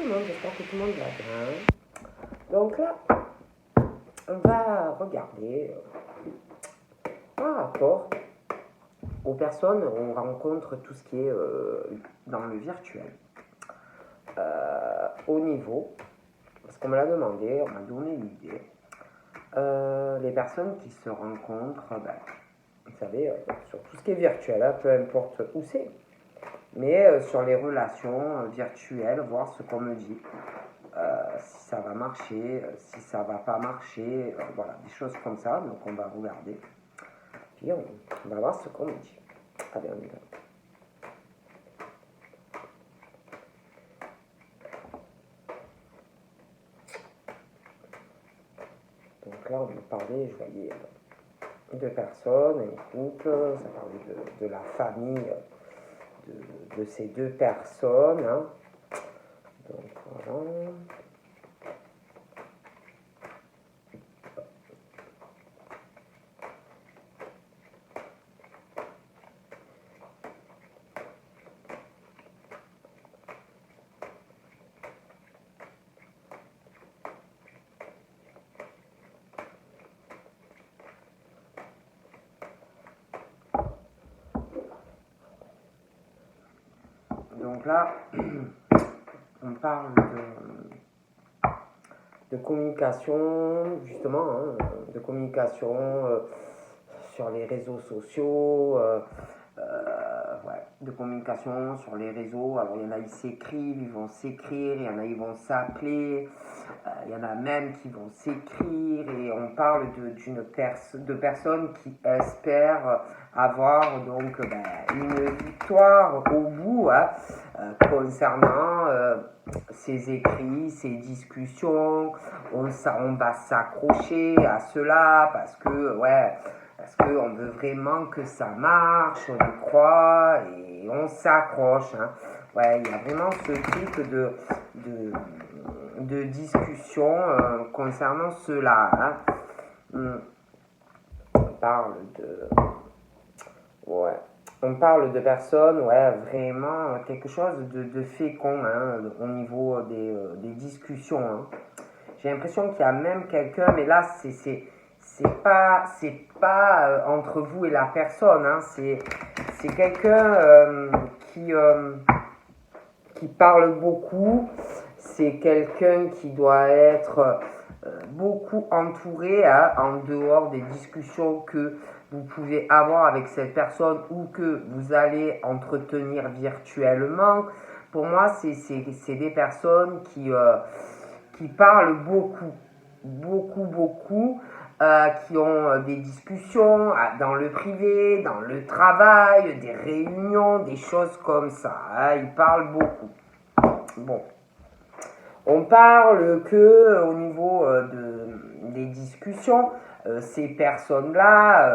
tout le monde, j'espère que tout le monde va bien. Donc là, on va regarder par rapport aux personnes où on rencontre tout ce qui est dans le virtuel. Au niveau, parce qu'on me l'a demandé, on m'a donné l'idée, les personnes qui se rencontrent, vous savez, sur tout ce qui est virtuel, hein, peu importe où c'est, mais sur les relations virtuelles, voir ce qu'on me dit, si ça va marcher, si ça va pas marcher, voilà, des choses comme ça. Donc on va regarder, puis on va voir ce qu'on me dit. Allez, on y va. Donc là, on me parlait, je voyais deux personnes, un couple, ça parlait de la famille de ces deux personnes. Hein. Donc voilà. Donc là, on parle de communication, justement, hein, de communication sur les réseaux sociaux, ouais, de communication sur les réseaux. Alors il y en a, ils s'écrivent, ils vont s'écrire, il y en a, ils vont s'appeler, il y en a même qui vont s'écrire, et on parle de personnes qui espèrent avoir donc une victoire au bout, hein, concernant ces écrits, ces discussions. On va s'accrocher à cela parce que, ouais, parce qu'on veut vraiment que ça marche, on y croit et on s'accroche. Hein. Ouais, il y a vraiment ce truc de discussion concernant cela. Hein. On parle de... Ouais. On parle de personnes, ouais, vraiment quelque chose de fécond, hein, au niveau des discussions. Hein. J'ai l'impression qu'il y a même quelqu'un, mais là, c'est pas entre vous et la personne, hein, c'est quelqu'un qui parle beaucoup, c'est quelqu'un qui doit être beaucoup entouré, hein, en dehors des discussions que vous pouvez avoir avec cette personne ou que vous allez entretenir virtuellement. Pour moi, c'est des personnes qui parlent beaucoup, qui ont des discussions dans le privé, dans le travail, des réunions, des choses comme ça. Hein, ils parlent beaucoup. Bon. On parle que au niveau des discussions, ces personnes-là,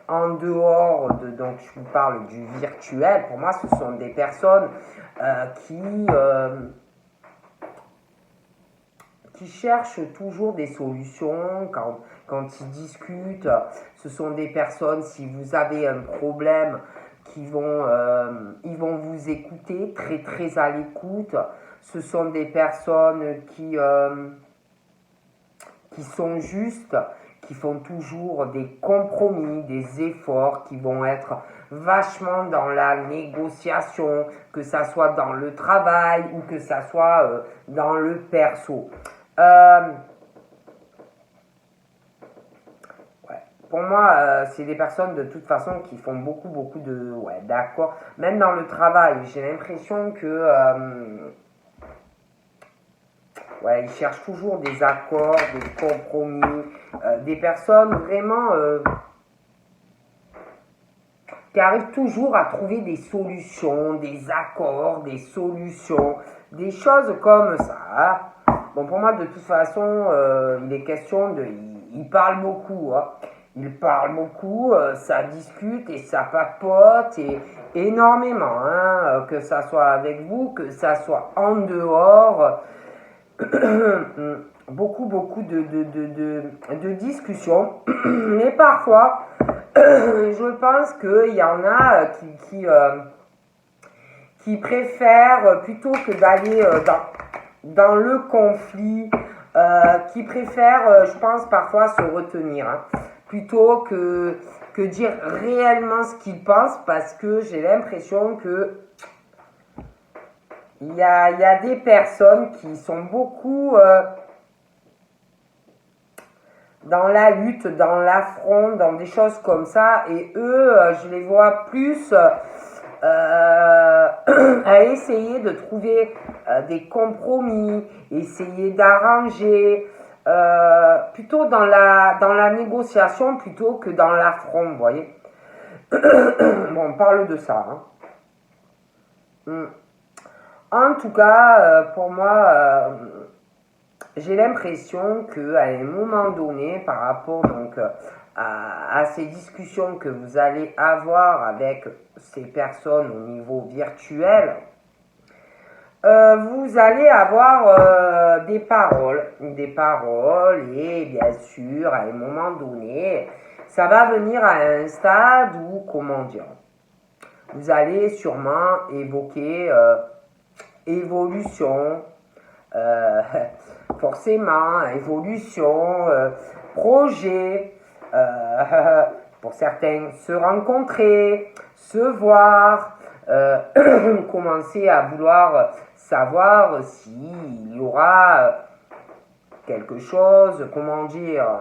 en dehors de, donc je vous parle du virtuel, pour moi ce sont des personnes qui cherchent toujours des solutions quand ils discutent. Ce sont des personnes, si vous avez un problème, ils vont vous écouter, très très à l'écoute. Ce sont des personnes qui sont justes, qui font toujours des compromis, des efforts, qui vont être vachement dans la négociation, que ça soit dans le travail ou que ça soit dans le perso. Pour moi, c'est des personnes de toute façon qui font beaucoup de d'accords. Même dans le travail, j'ai l'impression que ils cherchent toujours des accords, des compromis, des personnes vraiment qui arrivent toujours à trouver des solutions, des accords, des solutions, des choses comme ça. Hein. Bon, pour moi, de toute façon, il est question de... Ils parlent beaucoup, hein. Ils parlent beaucoup, ça discute et ça papote et énormément, hein, que ça soit avec vous, que ça soit en dehors, beaucoup de discussions, mais parfois, je pense qu'il y en a qui préfèrent, plutôt que d'aller dans le conflit, qui préfèrent, je pense, parfois se retenir, hein, plutôt que dire réellement ce qu'ils pensent, parce que j'ai l'impression que il y a des personnes qui sont beaucoup dans la lutte, dans l'affront, dans des choses comme ça, et eux, je les vois plus à essayer de trouver des compromis, essayer d'arranger, plutôt dans la négociation plutôt que dans l'affront, vous voyez. Bon, on parle de ça. Hein. En tout cas, pour moi, j'ai l'impression qu'à un moment donné, par rapport donc à ces discussions que vous allez avoir avec ces personnes au niveau virtuel, vous allez avoir des paroles, et bien sûr, à un moment donné, ça va venir à un stade où, comment dire, vous allez sûrement évoquer évolution, forcément, évolution, projet, pour certains, se rencontrer, se voir, commencer à vouloir savoir s'il y aura quelque chose, comment dire,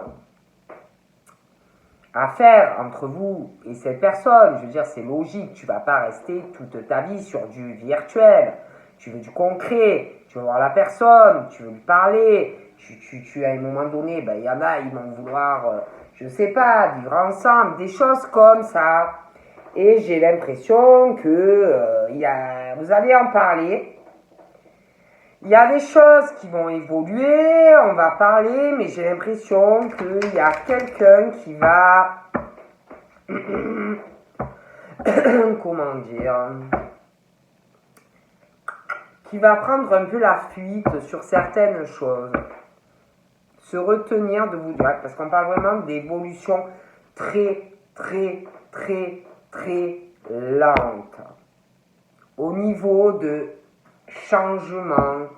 à faire entre vous et cette personne. Je veux dire, c'est logique, tu vas pas rester toute ta vie sur du virtuel. Tu veux du concret, tu veux voir la personne, tu veux lui parler, tu à un moment donné, ben, y en a, ils vont vouloir, je sais pas, vivre ensemble, des choses comme ça. Et j'ai l'impression que vous allez en parler. Il y a des choses qui vont évoluer, on va parler, mais j'ai l'impression qu'il y a quelqu'un qui va, comment dire, qui va prendre un peu la fuite sur certaines choses, se retenir de vous dire, parce qu'on parle vraiment d'évolution très, très, très, très lente. Au niveau de changement,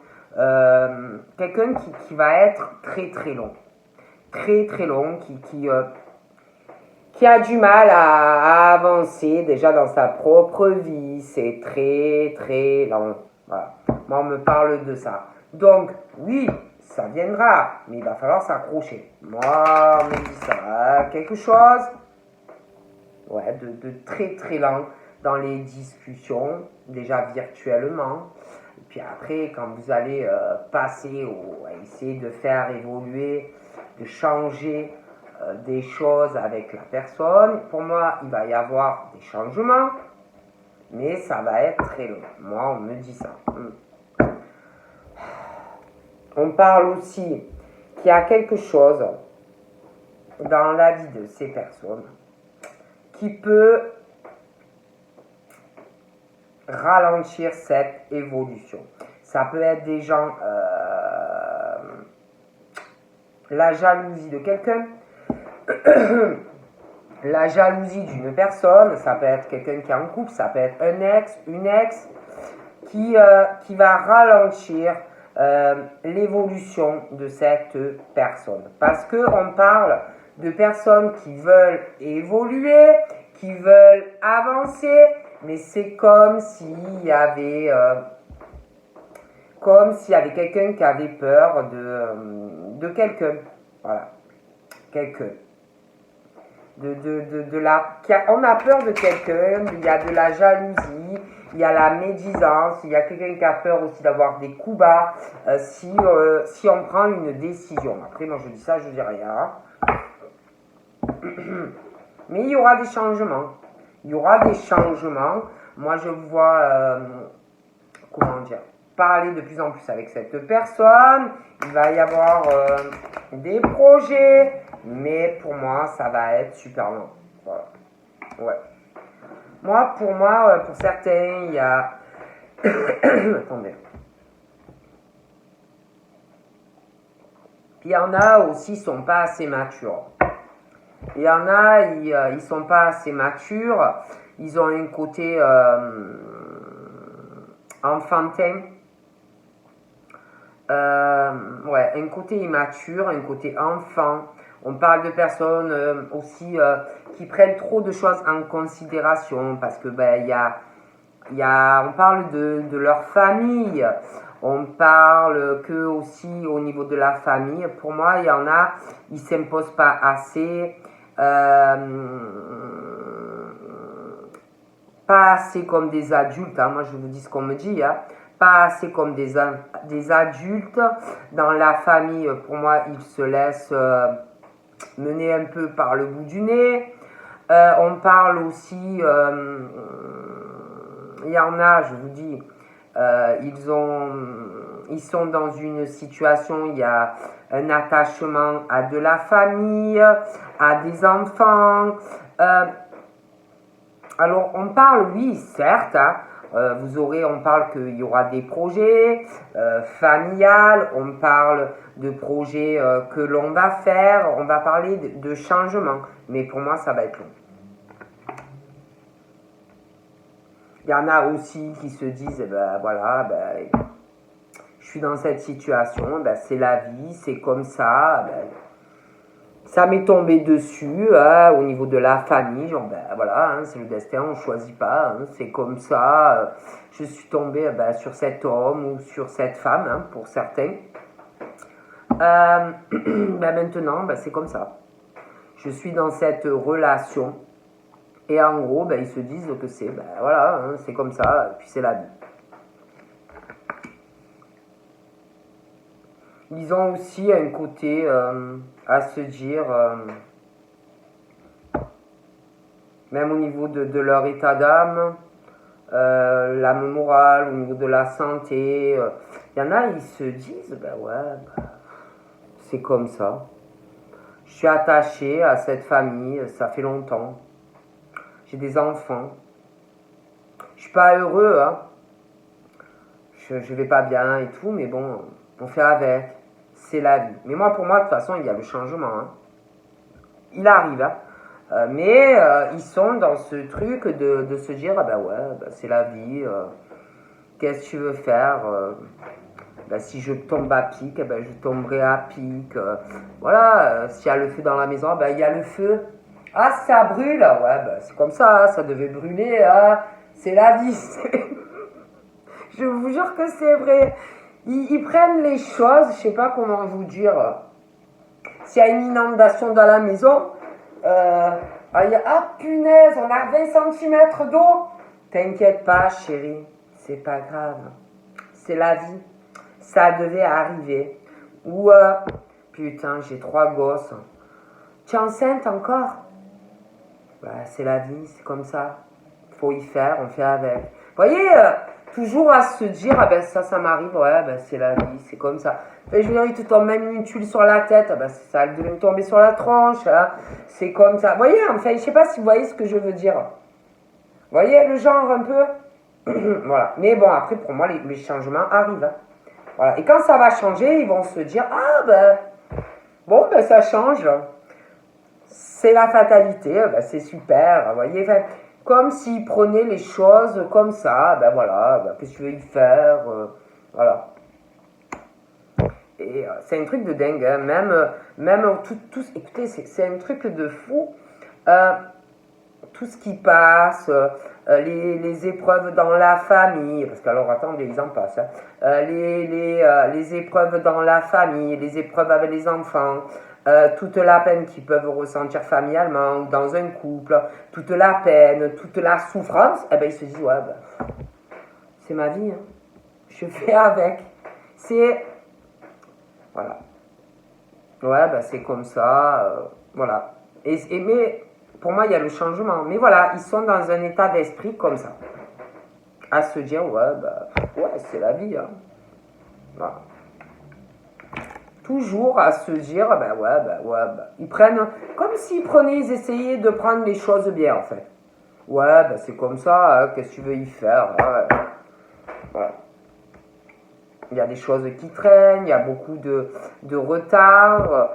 quelqu'un qui va être très, très long. Très, très long, qui a du mal à avancer déjà dans sa propre vie. C'est très, très lent. Voilà. Moi, on me parle de ça. Donc, oui, ça viendra, mais il va falloir s'accrocher. Moi, on me dit ça. Quelque chose de très, très lent dans les discussions, déjà virtuellement. Et puis après, quand vous allez passer à essayer de faire évoluer, de changer des choses avec la personne, pour moi, il va y avoir des changements, mais ça va être très long. Moi, on me dit ça. On parle aussi qu'il y a quelque chose dans la vie de ces personnes qui peut ralentir cette évolution. Ça peut être des gens, la jalousie de quelqu'un, la jalousie d'une personne, ça peut être quelqu'un qui est en couple, ça peut être un ex, une ex, qui va ralentir l'évolution de cette personne. Parce qu'on parle de personnes qui veulent évoluer, qui veulent avancer, mais c'est comme s'il y avait quelqu'un qui avait peur de quelqu'un. Voilà. Quelqu'un. On a peur de quelqu'un, il y a de la jalousie, il y a la médisance, il y a quelqu'un qui a peur aussi d'avoir des coups bas si on prend une décision. Après, moi je dis ça, je dis rien. Mais il y aura des changements. Il y aura des changements. Moi, je vois, parler de plus en plus avec cette personne. Il va y avoir des projets. Mais pour moi, ça va être super long. Voilà. Ouais. Pour certains, il y a... Attendez. Il y en a aussi, ils ne sont pas assez matures. Il y en a, ils sont pas assez matures. Ils ont un côté enfantin. Ouais, un côté immature, un côté enfant. On parle de personnes aussi qui prennent trop de choses en considération parce que ben, on parle de leur famille. On parle que aussi au niveau de la famille. Pour moi, il y en a, ils s'imposent pas assez. Pas assez comme des adultes, hein. Moi je vous dis ce qu'on me dit, hein. Pas assez comme des adultes. Dans la famille, pour moi, ils se laissent mener un peu par le bout du nez. On parle aussi, il y en a, je vous dis, ils sont dans une situation, il y a un attachement à de la famille, à des enfants. Alors, on parle, oui, certes, hein, on parle qu'il y aura des projets familiales, on parle de projets que l'on va faire, on va parler de changements, mais pour moi, ça va être long. Il y en a aussi qui se disent, ben voilà, ben, je suis dans cette situation, ben, c'est la vie, c'est comme ça, ben, ça m'est tombé dessus hein, au niveau de la famille, genre ben voilà, hein, c'est le destin, on ne choisit pas, hein, c'est comme ça, je suis tombé ben, sur cet homme ou sur cette femme, hein, pour certains. Ben maintenant, ben, c'est comme ça. Je suis dans cette relation et en gros, ben, ils se disent que c'est, ben voilà, hein, c'est comme ça, et puis c'est la vie. Ils ont aussi un côté à se dire, même au niveau de leur état d'âme, l'âme morale, au niveau de la santé, il y en a, ils se disent, ben ouais, ben, c'est comme ça. Je suis attaché à cette famille, ça fait longtemps. J'ai des enfants. Je suis pas heureux, hein. Je vais pas bien et tout, mais bon, on fait avec. C'est la vie. Mais moi, pour moi, de toute façon, il y a le changement. Hein. Il arrive. Hein. Mais ils sont dans ce truc de se dire, ah ben ouais, ben c'est la vie. Qu'est-ce que tu veux faire ben si je tombe à pic, ben je tomberai à pic. Voilà, s'il y a le feu dans la maison, ben il y a le feu. Ah, ça brûle. Ouais, ben c'est comme ça, ça devait brûler. Hein. C'est la vie. Je vous jure que c'est vrai. Ils prennent les choses, je sais pas comment vous dire. S'il y a une inondation dans la maison, punaise, on a 20 cm d'eau. T'inquiète pas, chérie, c'est pas grave. C'est la vie. Ça devait arriver. Ou, putain, j'ai 3 gosses. Tu es enceinte encore? Bah, c'est la vie, c'est comme ça. Faut y faire, on fait avec. Vous voyez, toujours à se dire, ah ben ça m'arrive, ouais, ben c'est la vie, c'est comme ça. Et je veux dire, il te tombe même une tuile sur la tête, ah ben ça devait me tomber sur la tronche, hein. C'est comme ça. Vous voyez, enfin, je sais pas si vous voyez ce que je veux dire. Vous voyez le genre un peu. Voilà. Mais bon, après, pour moi, les changements arrivent. Hein. Voilà. Et quand ça va changer, ils vont se dire, ah ben, bon, ben ça change. C'est la fatalité, ben, c'est super, vous voyez, enfin, comme s'ils prenaient les choses comme ça, ben voilà, ben, qu'est-ce que tu veux y faire, voilà. Et c'est un truc de dingue, hein, même tout, écoutez, c'est un truc de fou, tout ce qui passe, les épreuves dans la famille, parce que alors attendez, ils en passent, hein, les épreuves dans la famille, les épreuves avec les enfants, toute la peine qu'ils peuvent ressentir familialement ou dans un couple, toute la peine, toute la souffrance, eh ben ils se disent ouais, ben, c'est ma vie, hein. Je fais avec. C'est voilà. Ouais, ben c'est comme ça, voilà. Mais pour moi, il y a le changement. Mais voilà, ils sont dans un état d'esprit comme ça, à se dire ouais, ben, ouais, c'est la vie, hein. Voilà. Toujours à se dire, ben ouais, ils prennent, comme s'ils prenaient, ils essayaient de prendre les choses bien en fait. Ouais, ben c'est comme ça, hein, qu'est-ce que tu veux y faire, ouais. Voilà. Il y a des choses qui traînent, il y a beaucoup de retard,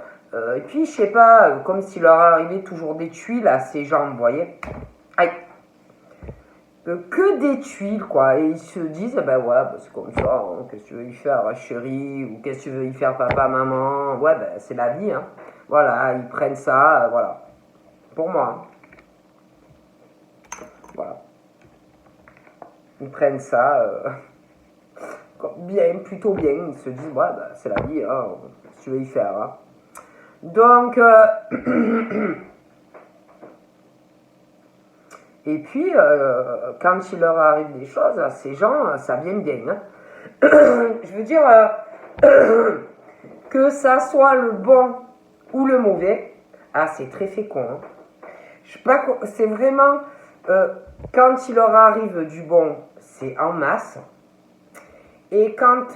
et puis je sais pas, comme s'il leur arrivait toujours des tuiles à ces jambes, vous voyez. Aïe. que des tuiles, quoi. Et ils se disent, ben ouais, bah, c'est comme ça, hein. Qu'est-ce que tu veux y faire, chérie, ou qu'est-ce que tu veux y faire, papa, maman. Ouais, ben c'est la vie, hein. Voilà, ils prennent ça, voilà. Pour moi, hein. Voilà. Ils prennent ça bien, plutôt bien. Ils se disent, ouais, ben c'est la vie, hein. Qu'est-ce que tu veux y faire, hein. Donc, et puis, quand il leur arrive des choses, à ces gens, ça vient bien, hein. Je veux dire, que ça soit le bon ou le mauvais, ah, c'est très fécond, hein. Je sais pas, c'est vraiment, quand il leur arrive du bon, c'est en masse. Et quand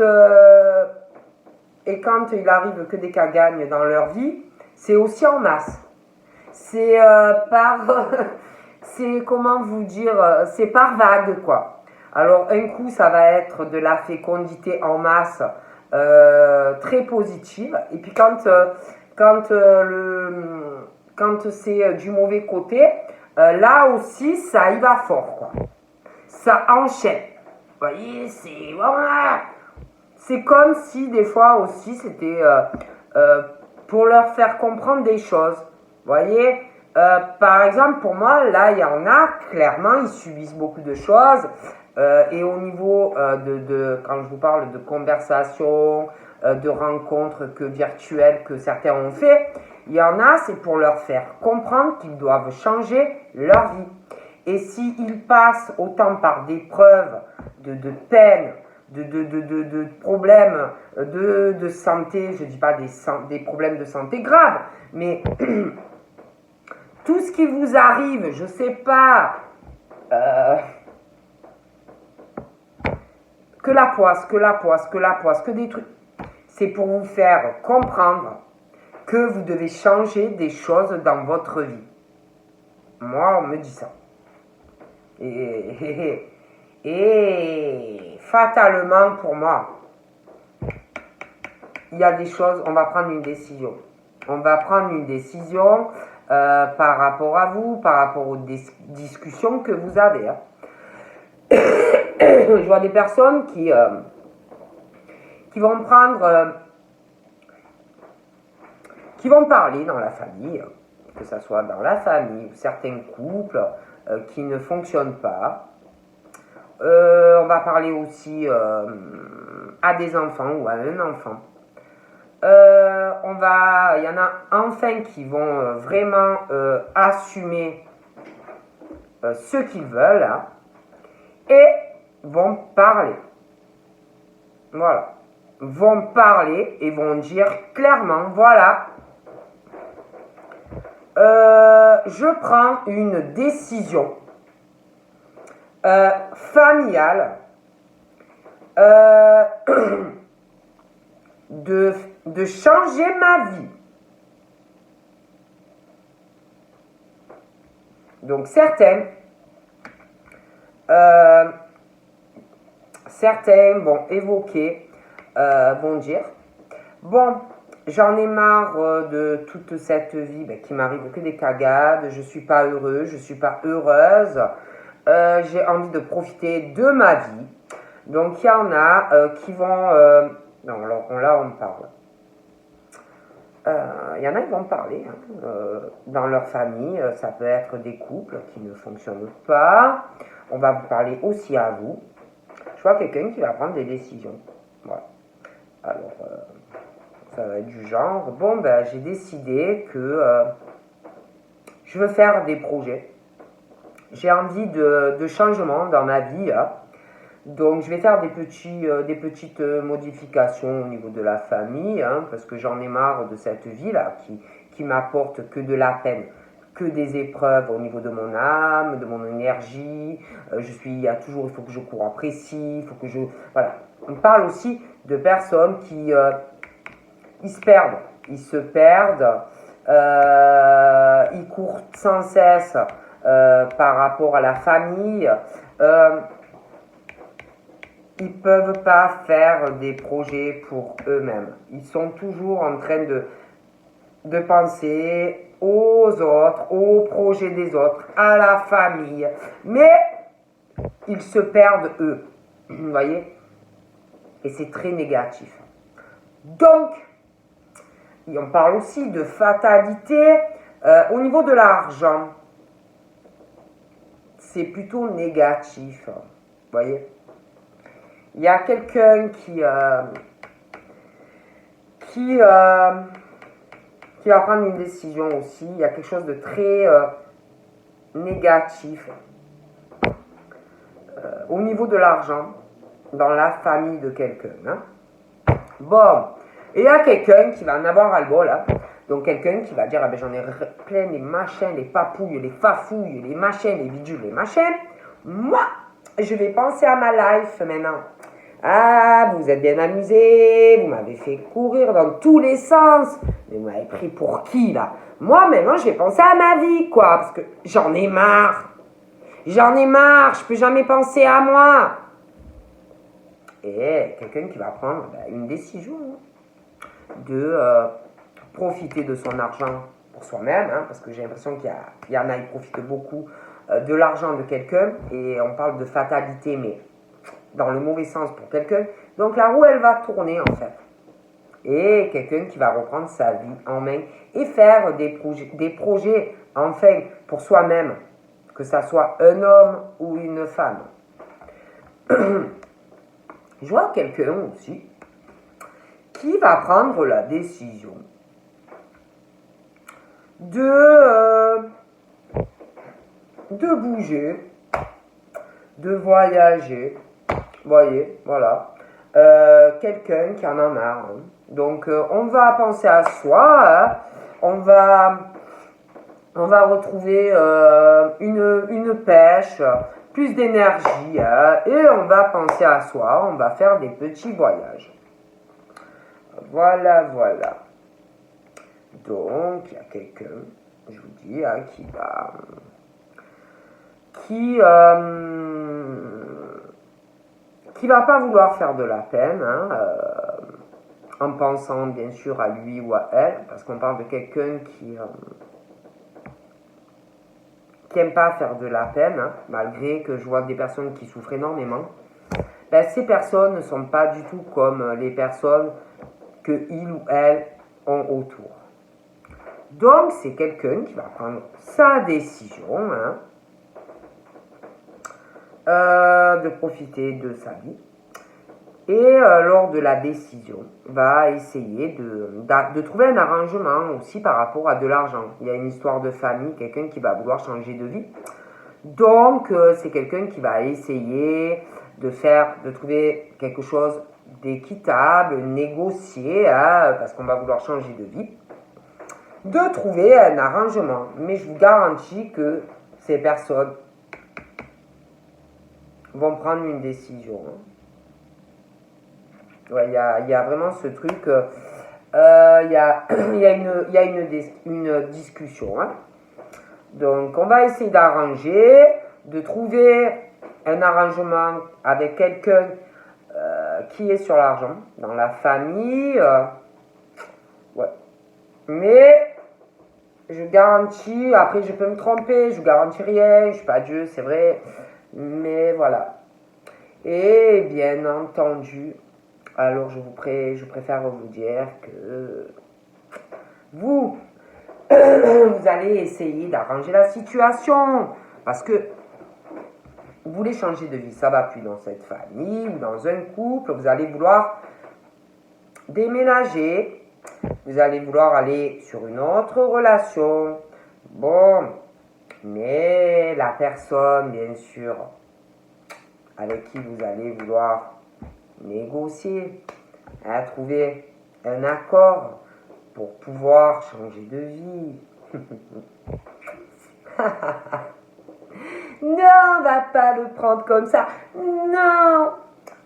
il arrive que des cagagnes dans leur vie, c'est aussi en masse. C'est c'est comment vous dire, c'est par vague, quoi. Alors un coup ça va être de la fécondité en masse très positive, et puis quand c'est du mauvais côté, là aussi ça y va fort, quoi. Ça enchaîne. Vous voyez, c'est comme si des fois aussi c'était pour leur faire comprendre des choses. Vous voyez, par exemple, pour moi, là, il y en a, clairement, ils subissent beaucoup de choses. Et au niveau quand je vous parle de conversation, de rencontres virtuelles que certains ont fait, il y en a, c'est pour leur faire comprendre qu'ils doivent changer leur vie. Et s'ils passent autant par des preuves de peine, de problèmes de santé, je ne dis pas des problèmes de santé graves, mais tout ce qui vous arrive, je ne sais pas, que la poisse, que des trucs, c'est pour vous faire comprendre que vous devez changer des choses dans votre vie. Moi, on me dit ça. Et fatalement, pour moi, il y a des choses, on va prendre une décision. On va prendre une décision par rapport à vous, par rapport aux discussions que vous avez, hein. Je vois des personnes qui vont prendre, qui vont parler dans la famille, que ce soit dans la famille ou certains couples qui ne fonctionnent pas. On va parler aussi à des enfants ou à un enfant. Il y en a enfin qui vont vraiment assumer ce qu'ils veulent, hein, et vont parler. Voilà. Vont parler et vont dire clairement, voilà, je prends une décision familiale de changer ma vie. Donc certains vont évoquer, vont dire, bon, j'en ai marre de toute cette vie qui m'arrive que des cagades, je suis pas heureux, je suis pas heureuse, j'ai envie de profiter de ma vie. Donc il y en a qui vont, non, là on parle. Il y en a qui vont parler, hein, dans leur famille, ça peut être des couples qui ne fonctionnent pas. On va vous parler aussi à vous. Je vois quelqu'un qui va prendre des décisions. Voilà. Alors, ça va être du genre, bon, ben, j'ai décidé que je veux faire des projets. J'ai envie de changement dans ma vie, hein. Donc, je vais faire des petites modifications au niveau de la famille, hein, parce que j'en ai marre de cette vie-là qui m'apporte que de la peine, que des épreuves au niveau de mon âme, de mon énergie. Il faut que je cours après ci, il faut que je... Voilà. On parle aussi de personnes qui ils se perdent, ils courent sans cesse par rapport à la famille. Ils ne peuvent pas faire des projets pour eux-mêmes. Ils sont toujours en train de penser aux autres, aux projets des autres, à la famille. Mais ils se perdent eux. Vous voyez? Et c'est très négatif. Donc, on parle aussi de fatalité. Au niveau de l'argent, c'est plutôt négatif. Vous voyez? Il y a quelqu'un qui va prendre une décision aussi. Il y a quelque chose de très négatif au niveau de l'argent dans la famille de quelqu'un. Hein. Bon, et il y a quelqu'un qui va en avoir à le bol. Hein. Donc quelqu'un qui va dire, ah ben j'en ai plein les machins, les papouilles, les fafouilles, les machins, les bidules, les machins. Moi, je vais penser à ma life maintenant. Ah, vous êtes bien amusés, vous m'avez fait courir dans tous les sens. Mais vous m'avez pris pour qui, là? Moi, maintenant, je vais penser à ma vie, quoi, parce que j'en ai marre. J'en ai marre, je peux jamais penser à moi. Et quelqu'un qui va prendre une décision de profiter de son argent pour soi-même, hein, parce que j'ai l'impression qu'il y en a, ils profitent beaucoup de l'argent de quelqu'un, et on parle de fatalité, mais dans le mauvais sens pour quelqu'un. Donc la roue, elle va tourner en fait. Et quelqu'un qui va reprendre sa vie en main et faire des projets enfin pour soi-même, que ça soit un homme ou une femme. Je vois quelqu'un aussi qui va prendre la décision de bouger, de voyager. Vous voyez, voilà. Quelqu'un qui en a marre. Hein. Donc, on va penser à soi. Hein. On va retrouver une pêche, plus d'énergie. Hein, et on va penser à soi. On va faire des petits voyages. Voilà, voilà. Donc, il y a quelqu'un, je vous dis, hein, qui va pas vouloir faire de la peine, hein, en pensant bien sûr à lui ou à elle, parce qu'on parle de quelqu'un qui aime pas faire de la peine, hein, malgré que je vois des personnes qui souffrent énormément. Ben, ces personnes ne sont pas du tout comme les personnes que il ou elle ont autour. Donc c'est quelqu'un qui va prendre sa décision, hein, de profiter de sa vie, et lors de la décision va essayer de trouver un arrangement aussi par rapport à de l'argent. Il y a une histoire de famille, quelqu'un qui va vouloir changer de vie, donc c'est quelqu'un qui va essayer de trouver quelque chose d'équitable, négocier, hein, parce qu'on va vouloir changer de vie, de trouver un arrangement. Mais je vous garantis que ces personnes vont prendre une décision. Ouais, il y a vraiment ce truc, il y a une discussion. Hein. Donc, on va essayer d'arranger, de trouver un arrangement avec quelqu'un qui est sur l'argent, dans la famille. Ouais. Mais, je garantis, après je peux me tromper, je garantis rien, je ne suis pas Dieu, c'est vrai. Mais voilà. Et bien entendu, alors je préfère vous dire que vous allez essayer d'arranger la situation. Parce que vous voulez changer de vie, ça ne va plus dans cette famille ou dans un couple, vous allez vouloir déménager, vous allez vouloir aller sur une autre relation. Bon, mais la personne, bien sûr, avec qui vous allez vouloir négocier, à trouver un accord pour pouvoir changer de vie. Non, va pas le prendre comme ça. Non.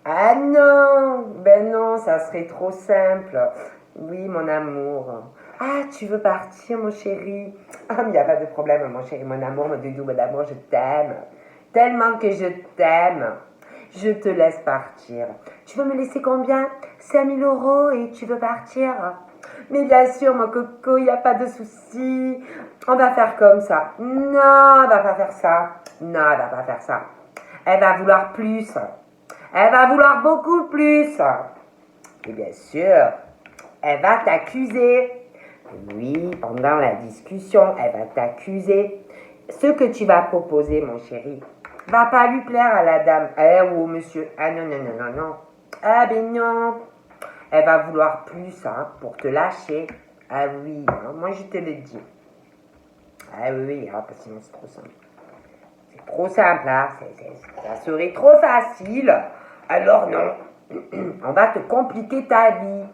Ah non. Ben non, ça serait trop simple. Oui, mon amour. Ah, tu veux partir, mon chéri? Ah, mais il n'y a pas de problème, mon chéri, mon amour, mon doudou, mon amour, je t'aime. Tellement que je t'aime. Je te laisse partir. Tu veux me laisser combien? 5 000 € et tu veux partir? Mais bien sûr, mon coco, il n'y a pas de souci. On va faire comme ça. Non, on va pas faire ça. Non, on va pas faire ça. elle va vouloir plus. Elle va vouloir beaucoup plus. Et bien sûr, elle va t'accuser. Oui, pendant la discussion, elle va t'accuser. Ce que tu vas proposer, mon chéri, va pas lui plaire à la dame, ou au monsieur. Ah non, non, non, non, non. Ah ben non. Elle va vouloir plus pour te lâcher. Ah oui, moi je te le dis. Ah oui, parce que sinon c'est trop simple. C'est trop simple, ça serait trop facile. Alors non, on va te compliquer ta vie.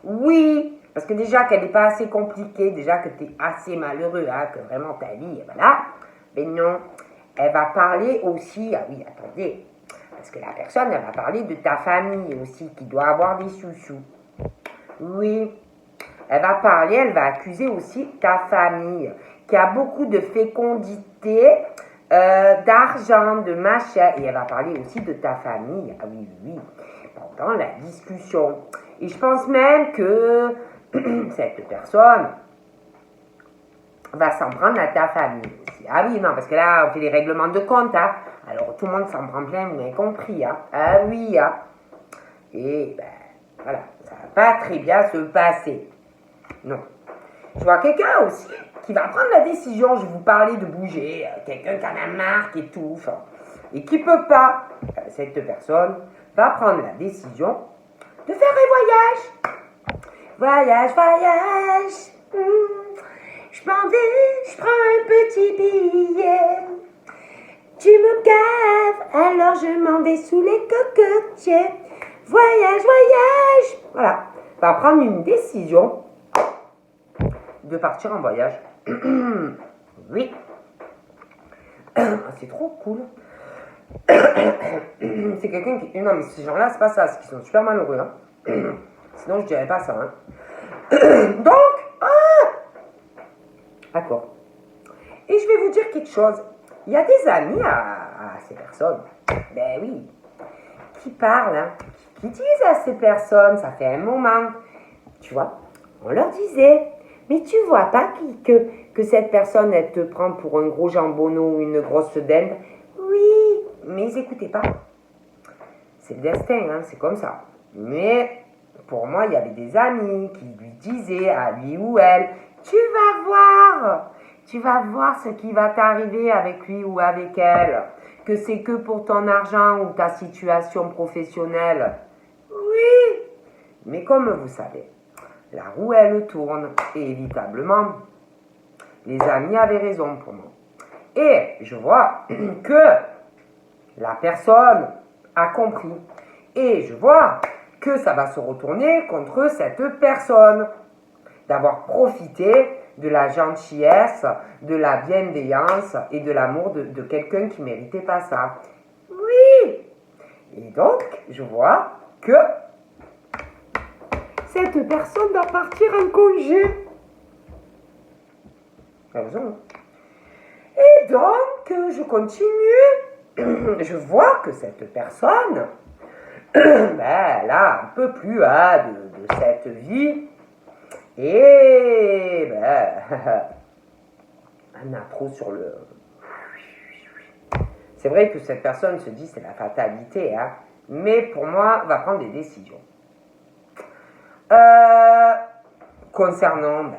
Oui, parce que déjà qu'elle n'est pas assez compliquée, déjà que tu es assez malheureux, que vraiment ta vie, voilà. Mais non, elle va parler aussi, ah oui, attendez, parce que la personne, elle va parler de ta famille aussi, qui doit avoir des sous-sous. Oui, elle va parler, elle va accuser aussi ta famille, qui a beaucoup de fécondité, d'argent, de machin, et elle va parler aussi de ta famille, ah oui, oui, pendant la discussion. Et je pense même que cette personne va s'en prendre à ta famille aussi. Ah oui, non, parce que là, on fait les règlements de compte, alors tout le monde s'en prend plein, vous m'avez compris, Ah oui, Et ben, voilà, ça va pas très bien se passer. Non. Je vois quelqu'un aussi qui va prendre la décision, je vais vous parler de bouger, quelqu'un qui en a marre, qui étouffe, et qui peut pas. Cette personne va prendre la décision de faire un voyage. Voyage, voyage. Je m'en vais, je prends un petit billet. Tu me gaves, alors je m'en vais sous les cocotiers. Voyage, voyage. Voilà, va prendre une décision de partir en voyage. Oui. C'est trop cool. C'est quelqu'un qui... Non, mais ces gens-là, c'est pas ça. C'est qu'ils sont super malheureux. Sinon, je dirais pas ça. Donc, d'accord. Et je vais vous dire quelque chose. Il y a des amis à ces personnes. Ben oui. Qui parlent, qui disent à ces personnes, ça fait un moment. Tu vois, on leur disait... Mais tu vois pas que cette personne, elle te prend pour un gros jambonneau ou une grosse dinde? Oui, mais ils n'écoutaient pas. C'est le destin, c'est comme ça. Mais pour moi, il y avait des amis qui lui disaient à lui ou elle, tu vas voir ce qui va t'arriver avec lui ou avec elle, que c'est que pour ton argent ou ta situation professionnelle. Oui, mais comme vous savez, la roue, elle tourne, et évitablement, les amis avaient raison pour moi. Et je vois que la personne a compris. Et je vois que ça va se retourner contre cette personne. D'avoir profité de la gentillesse, de la bienveillance et de l'amour de quelqu'un qui ne méritait pas ça. Oui! Et donc, je vois que cette personne va partir en congé. Raison. Et donc, je continue. Je vois que cette personne, elle a un peu plus de cette vie. Et elle a trop sur le... C'est vrai que cette personne se dit c'est la fatalité, mais pour moi, va prendre des décisions. Concernant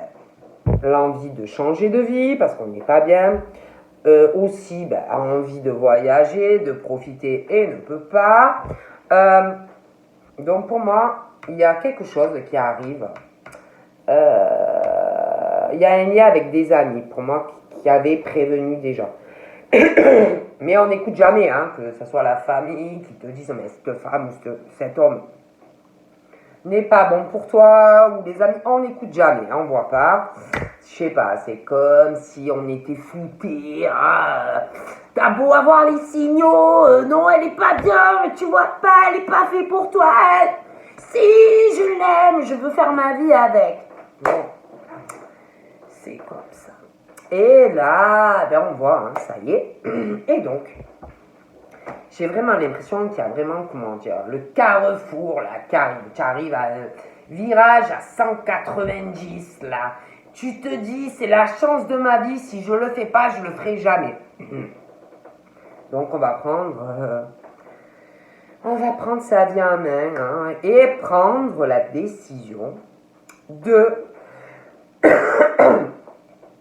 l'envie de changer de vie, parce qu'on n'est pas bien, aussi envie de voyager, de profiter et ne peut pas. Donc pour moi, il y a quelque chose qui arrive. Il y a un lien avec des amis, pour moi, qui avaient prévenu des gens. Mais on n'écoute jamais, que ce soit la famille qui te dise mais cette femme ou cet homme n'est pas bon pour toi, ou les amis, on n'écoute jamais, on voit pas. Je sais pas, c'est comme si on était flouté. T'as beau avoir les signaux, non, elle est pas bien, mais tu vois pas, elle est pas faite pour toi. Si, je l'aime, je veux faire ma vie avec. Bon, c'est comme ça. Et là, on voit, ça y est. Et donc, j'ai vraiment l'impression qu'il y a vraiment, le carrefour, là, qui arrive à un virage à 190, là. Tu te dis, c'est la chance de ma vie, si je le fais pas, je le ferai jamais. Donc on va prendre sa vie en main hein, et prendre la décision de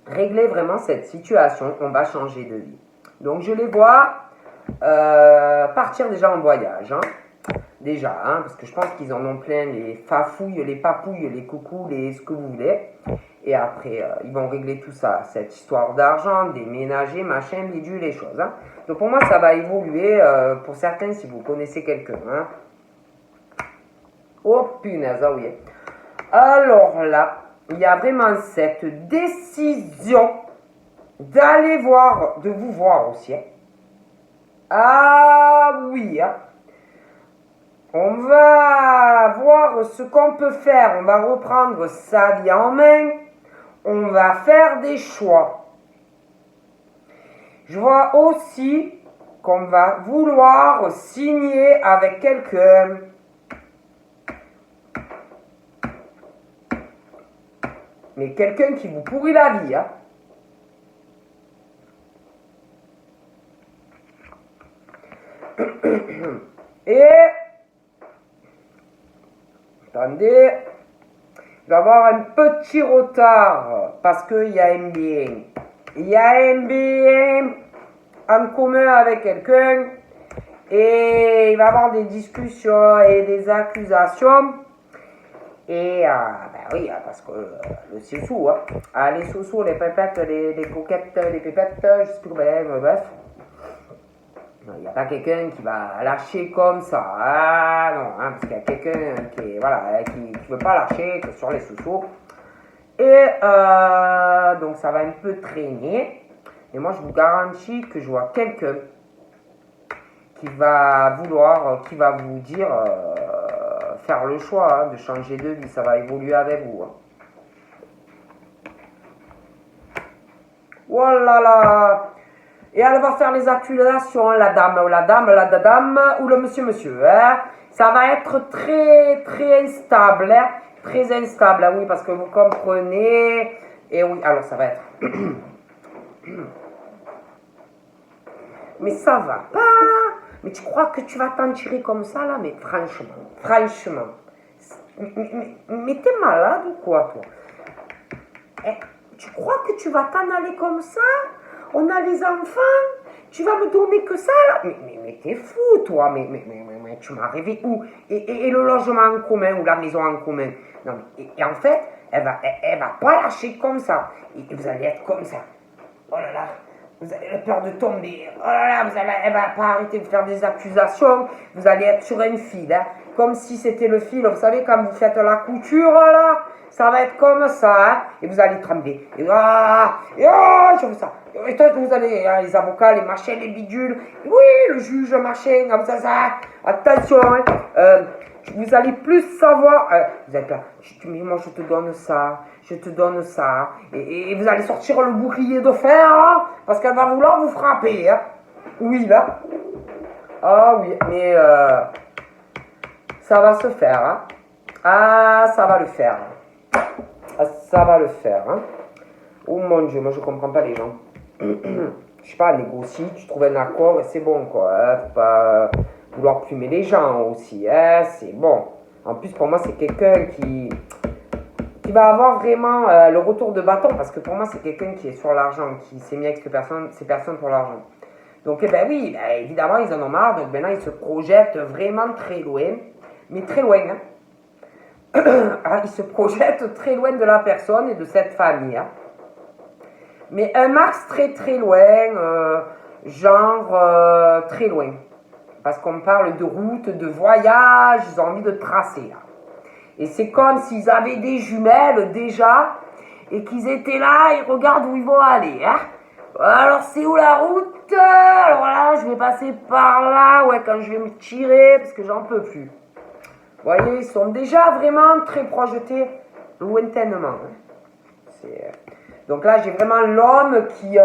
régler vraiment cette situation. On va changer de vie. Donc je les vois partir déjà en voyage. Hein. Déjà, hein, parce que je pense qu'ils en ont plein, les fafouilles, les papouilles, les coucous, les ce que vous voulez. Et après, ils vont régler tout ça, cette histoire d'argent, déménager, machin, bidule, les choses. Hein. Donc pour moi, ça va évoluer pour certains si vous connaissez quelqu'un. Hein. Oh punaise, ah oui. Alors là, il y a vraiment cette décision d'aller voir, de vous voir aussi. Hein. Ah oui, hein. On va voir ce qu'on peut faire. On va reprendre sa vie en main. On va faire des choix. Je vois aussi qu'on va vouloir signer avec quelqu'un. Mais quelqu'un qui vous pourrit la vie. Hein. Et attendez, il va y avoir un petit retard parce qu'il y a un bien. Il y a un bien en commun avec quelqu'un et il va y avoir des discussions et des accusations. Et ben oui, parce que le sous, hein. Les sous, les pépettes, les coquettes, les pépettes, je sais plus bref. Il n'y a pas quelqu'un qui va lâcher comme ça. Ah non, hein, parce qu'il y a quelqu'un qui ne veut pas lâcher que sur les sous-sous. Et donc ça va un peu traîner. Et moi je vous garantis que je vois quelqu'un qui va vous dire faire le choix hein, de changer de vie. Ça va évoluer avec vous. Hein. Oh là là! Et elle va faire les accusations, la dame ou le monsieur. Hein. Ça va être très, très instable. Hein. Très instable, oui, parce que vous comprenez. Et oui, alors ça va être... Mais ça va pas. Mais tu crois que tu vas t'en tirer comme ça, là? Mais franchement. Mais t'es malade ou quoi, toi? Tu crois que tu vas t'en aller comme ça? On a les enfants, tu vas me donner que ça là? Mais t'es fou toi, mais tu m'as rêvé où? Et le logement en commun ou la maison en commun? Non, et en fait, elle va pas lâcher comme ça. Et vous allez être comme ça. Oh là là, vous avez peur de tomber. Oh là là, elle va pas arrêter de faire des accusations. Vous allez être sur un fil, hein, comme si c'était le fil. Vous savez, quand vous faites la couture là, ça va être comme ça, hein, et vous allez trembler. Et je veux ça. Et toi, vous allez, hein, les avocats, les machins, les bidules. Oui, le juge, machin, ça. Attention, hein, vous allez plus savoir. Vous êtes là, mais moi je te donne ça. Et vous allez sortir le bouclier de fer, hein, parce qu'elle va vouloir vous frapper. Hein. Oui, là. Ah oui, mais ça va se faire. Hein. Ah, ça va le faire. Ah, ça va le faire. Hein. Oh mon Dieu, moi je comprends pas les gens. Je sais pas, négocie, tu trouves un accord et c'est bon quoi. Hein. Faut pas vouloir plumer les gens aussi. Hein. C'est bon. En plus, pour moi, c'est quelqu'un qui va avoir vraiment le retour de bâton parce que pour moi, c'est quelqu'un qui est sur l'argent, qui s'est mis avec ces personnes pour l'argent. Donc, eh ben oui, évidemment, ils en ont marre. Donc maintenant, ils se projettent vraiment très loin. Mais très loin, hein. Ils se projettent très loin de la personne et de cette famille. Hein. Mais un max très très loin, très loin. Parce qu'on parle de route, de voyage, ils ont envie de tracer. Là. Et c'est comme s'ils avaient des jumelles déjà, et qu'ils étaient là, ils regardent où ils vont aller. Hein. Alors c'est où la route? Alors là, je vais passer par là, ouais, quand je vais me tirer, parce que j'en peux plus. Vous voyez, ils sont déjà vraiment très projetés lointainement. Donc là, j'ai vraiment l'homme qui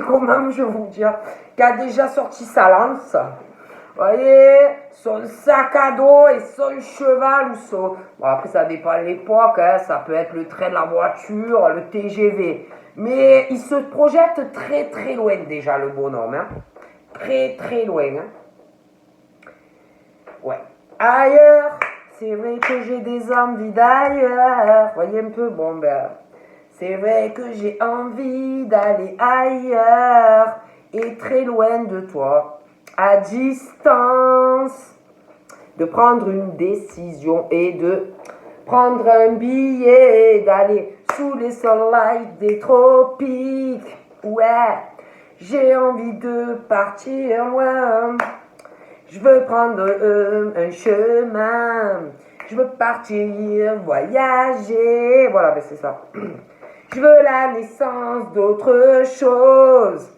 comment je vais vous dire, qui a déjà sorti sa lance. Vous voyez, son sac à dos et son cheval ou son... Bon, après, ça dépend de l'époque, hein, ça peut être le train de la voiture, le TGV. Mais il se projette très très loin déjà, le bonhomme. Hein. très très loin. Hein. Ouais. Ailleurs, c'est vrai que j'ai des envies d'ailleurs. Voyez un peu, bon ben, c'est vrai que j'ai envie d'aller ailleurs et très loin de toi, à distance, de prendre une décision et de prendre un billet, d'aller sous les soleils des tropiques. Ouais, j'ai envie de partir loin. Je veux prendre un chemin. Je veux partir voyager. Voilà, ben c'est ça. Je veux la naissance d'autre chose.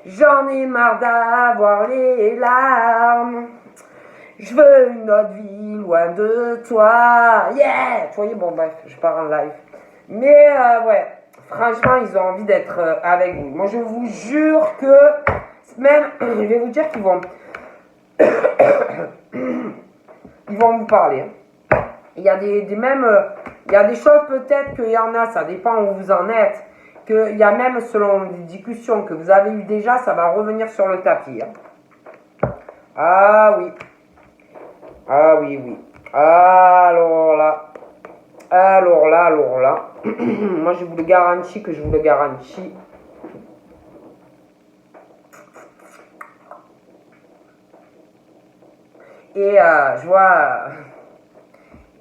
J'en ai marre d'avoir les larmes. Je veux une autre vie loin de toi. Yeah! Vous voyez, bon bref, je pars en live. Mais ouais, franchement, ils ont envie d'être avec vous. Moi, je vous jure que même, je vais vous dire qu'ils vont ils vont vous parler. Il y a il y a des choses peut-être qu'il y en a, ça dépend où vous en êtes, qu'il y a même selon les discussions que vous avez eues déjà, ça va revenir sur le tapis. Hein. Ah oui. Ah oui, oui. Alors là. Moi je vous le garantis que je vous le garantis. Et je vois...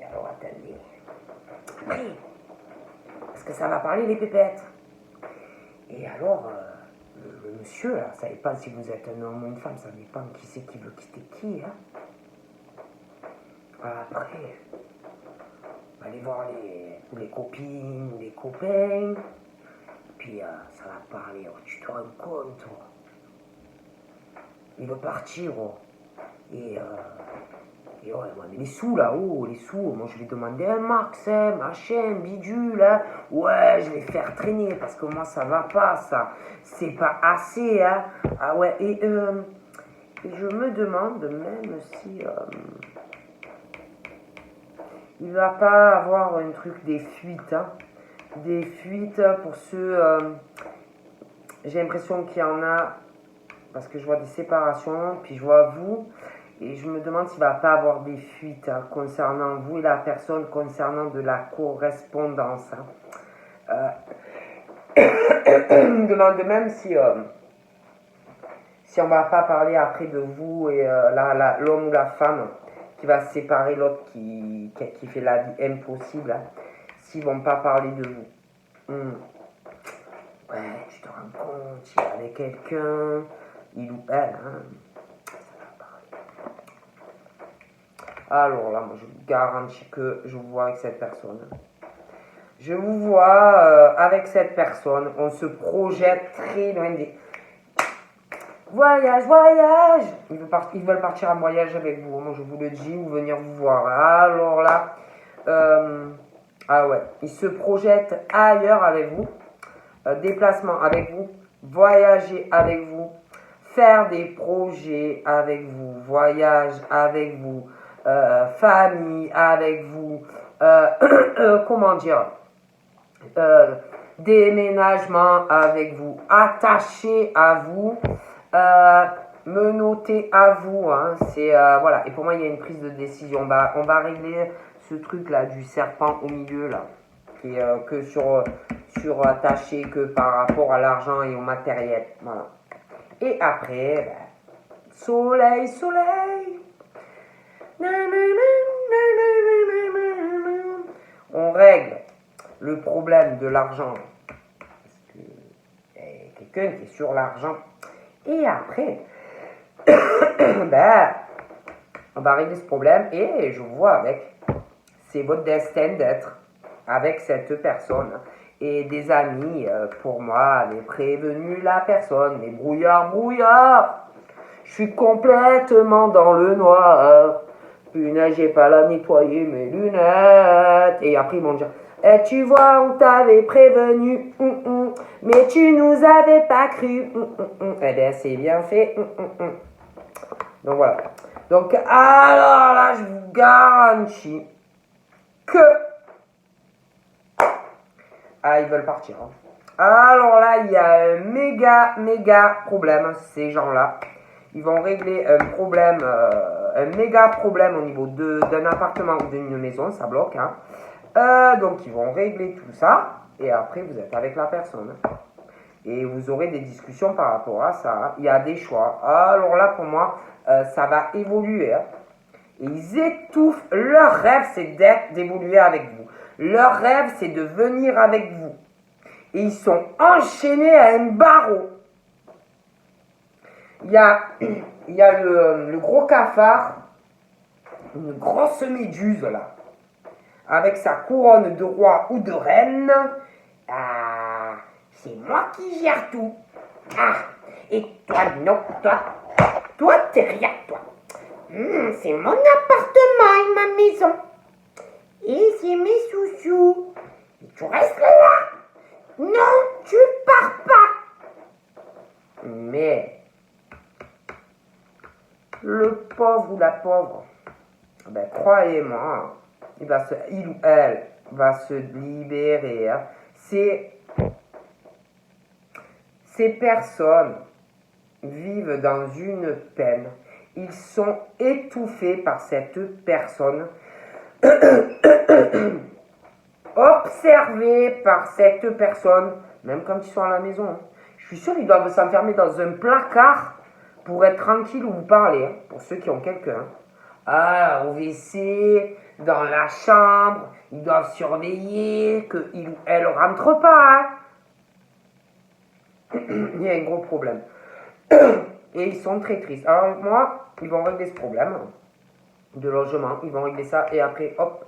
Et alors attendez. Oui. Parce que ça va parler les pépettes. Et alors, le monsieur, là, ça dépend si vous êtes un homme ou une femme, ça dépend qui c'est qui veut quitter qui. Hein. Après, allez voir les copines ou les copains. Puis ça va parler, oh, tu te rends compte. Oh. Il veut partir. Oh. Et ouais, mais les sous là, oh, les sous, moi je vais demander un max, hein, machin, bidule, hein. Ouais, je vais faire traîner parce que moi ça va pas, ça, c'est pas assez, hein. Ah ouais, et je me demande même si il va pas avoir un truc des fuites, hein. Des fuites pour ceux, j'ai l'impression qu'il y en a, parce que je vois des séparations, puis je vois vous. Et je me demande s'il ne va pas avoir des fuites hein, concernant vous et la personne, concernant de la correspondance. Hein. Je me demande même si on ne va pas parler après de vous et l'homme ou la femme qui va se séparer, l'autre qui fait la vie impossible, hein, s'ils ne vont pas parler de vous. Ouais, tu te rends compte, il est avec quelqu'un, il ou elle, hein. Alors là, moi, je vous garantis que je vous vois avec cette personne. Je vous vois avec cette personne. On se projette très loin des... Voyage, voyage. Ils veulent partir en voyage avec vous. Moi, je vous le dis, ou venir vous voir. Alors là, ah ouais, ils se projettent ailleurs avec vous. Déplacement avec vous. Voyager avec vous. Faire des projets avec vous. Voyage avec vous. Famille avec vous, comment dire, déménagement avec vous, attaché à vous, menotté à vous, hein, c'est voilà. Et pour moi, il y a une prise de décision. Bah, on va régler ce truc là du serpent au milieu là, qui est que sur attaché que par rapport à l'argent et au matériel, voilà. Et après, bah, soleil, soleil. On règle le problème de l'argent. Parce que y a quelqu'un qui est sur l'argent. Et après, ben, on va régler ce problème. Et je vois avec, c'est votre destin d'être avec cette personne. Et des amis, pour moi, les prévenus, la personne, les brouillards, brouillards. Je suis complètement dans le noir. Punaise, j'ai pas la nettoyer mes lunettes. Et après, ils vont dire, eh, tu vois, on t'avait prévenu, mais tu nous avais pas cru. Eh bien, c'est bien fait. Donc voilà. Donc, alors là, je vous garantis que... Ah, ils veulent partir. Hein. Alors là, il y a un méga problème, ces gens-là. Ils vont régler un problème, un méga problème au niveau d'un appartement ou d'une maison, ça bloque. Hein. Donc ils vont régler tout ça et après vous êtes avec la personne. Et vous aurez des discussions par rapport à ça. Il y a des choix. Alors là pour moi, ça va évoluer. Hein. Et ils étouffent. Leur rêve c'est d'évoluer avec vous. Leur rêve c'est de venir avec vous. Et ils sont enchaînés à un barreau. Il y a le gros cafard, une grosse méduse là, avec sa couronne de roi ou de reine. Ah, c'est moi qui gère tout. Ah, et toi, non, toi, t'es rien, toi. C'est mon appartement et ma maison. Et c'est mes sous-sous. Et tu restes là. Non, tu pars pas. Mais le pauvre ou la pauvre, ben, croyez-moi, il ou elle va se libérer. Hein. Ces personnes vivent dans une peine. Ils sont étouffés par cette personne, observés par cette personne, même quand ils sont à la maison. Hein. Je suis sûr qu'ils doivent s'enfermer dans un placard pour être tranquille ou vous parler, hein, pour ceux qui ont quelqu'un. Ah, au WC, dans la chambre, ils doivent surveiller qu'il ou elle ne rentre pas. Hein. Il y a un gros problème. Et ils sont très tristes. Alors moi, ils vont régler ce problème de logement. Ils vont régler ça et après, hop,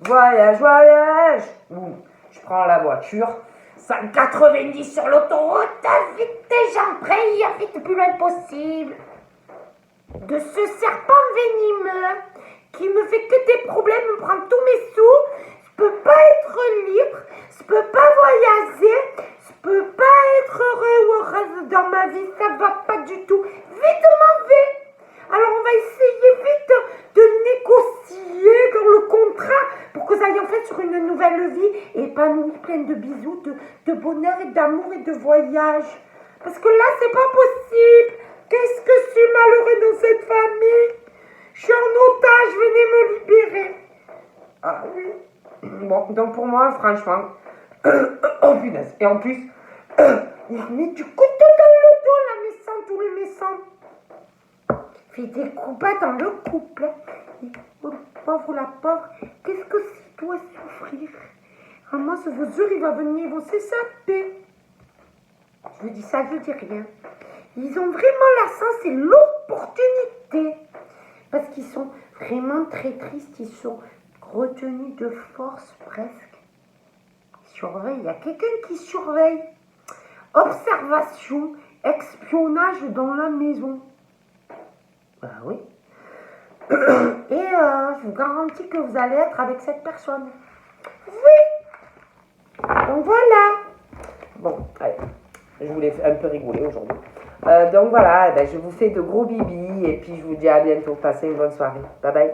voyage. Boum, je prends la voiture. 190 sur l'autoroute, vite tes jambes prêts, vite le plus loin possible. De ce serpent venimeux qui me fait que des problèmes, me prend tous mes sous. Je peux pas être libre, je peux pas voyager, je peux pas être heureux ou heureuse dans ma vie, ça va pas du tout. Vite m'en vais. Alors on va essayer vite de négocier dans le contrat pour que ça aille en fait sur une nouvelle vie épanouie, pleine de bisous, de bonheur et d'amour et de voyage. Parce que là c'est pas possible. Qu'est-ce que je suis malheureux dans cette famille. Je suis en otage, venez me libérer. Ah oui. Bon, donc pour moi, franchement, oh punaise. Et en plus, il met du couteau dans le dos, la méchante ou le méchant. Fait des coups bas dans le couple. Et, oh, le pauvre, la pauvre, qu'est-ce que c'est toi souffrir. Vraiment, ce vos yeux, il va venir, ils vont s'échapper. Je vous dis ça, je dis rien. Ils ont vraiment la chance et l'opportunité. Parce qu'ils sont vraiment très tristes, ils sont retenus de force presque. Ils surveillent, il y a quelqu'un qui surveille. Observation, espionnage dans la maison. Ah oui. Et je vous garantis que vous allez être avec cette personne. Oui. Donc voilà. Bon, allez. Je voulais un peu rigoler aujourd'hui. Donc voilà, je vous fais de gros bibis et puis je vous dis à bientôt. Passez une bonne soirée. Bye bye.